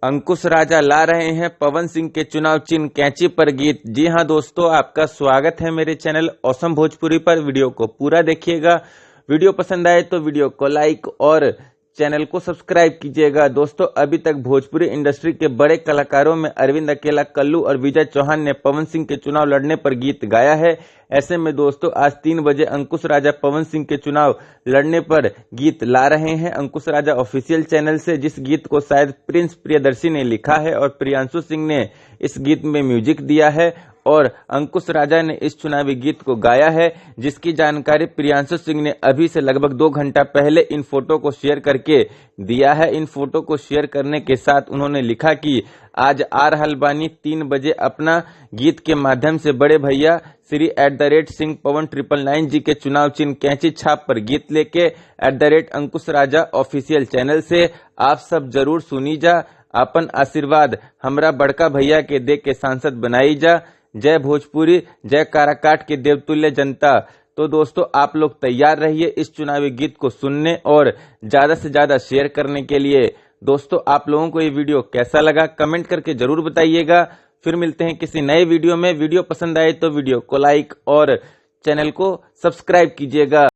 अंकुश राजा ला रहे हैं पवन सिंह के चुनाव चिन्ह कैंची पर गीत। जी हां दोस्तों, आपका स्वागत है मेरे चैनल औसम भोजपुरी पर। वीडियो को पूरा देखिएगा। वीडियो पसंद आए तो वीडियो को लाइक और चैनल को सब्सक्राइब कीजिएगा। दोस्तों, अभी तक भोजपुरी इंडस्ट्री के बड़े कलाकारों में अरविंद अकेला, कल्लू और विजय चौहान ने पवन सिंह के चुनाव लड़ने पर गीत गाया है। ऐसे में दोस्तों, आज 3 बजे अंकुश राजा पवन सिंह के चुनाव लड़ने पर गीत ला रहे हैं अंकुश राजा ऑफिशियल चैनल से, जिस गीत को शायद प्रिंस प्रियदर्शी ने लिखा है और प्रियांशु सिंह ने इस गीत में म्यूजिक दिया है और अंकुश राजा ने इस चुनावी गीत को गाया है, जिसकी जानकारी प्रियांशु सिंह ने अभी से लगभग 2 घंटा पहले इन फोटो को शेयर करके दिया है। इन फोटो को शेयर करने के साथ उन्होंने लिखा कि आज आ रहल बानी 3 बजे अपना गीत के माध्यम से बड़े भैया श्री @सिंह पवन 999 जी के चुनाव चिन्ह कैंची छाप पर गीत लेके @अंकुश राजा ऑफिशियल चैनल से आप सब जरूर सुनी जा। अपन आशीर्वाद हमरा बड़का भैया के दे के सांसद बनाई जा। जय भोजपुरी, जय काराकाट के देवतुल्य जनता। तो दोस्तों, आप लोग तैयार रहिए इस चुनावी गीत को सुनने और ज्यादा से ज्यादा शेयर करने के लिए। दोस्तों, आप लोगों को ये वीडियो कैसा लगा कमेंट करके जरूर बताइएगा। फिर मिलते हैं किसी नए वीडियो में। वीडियो पसंद आए तो वीडियो को लाइक और चैनल को सब्सक्राइब कीजिएगा।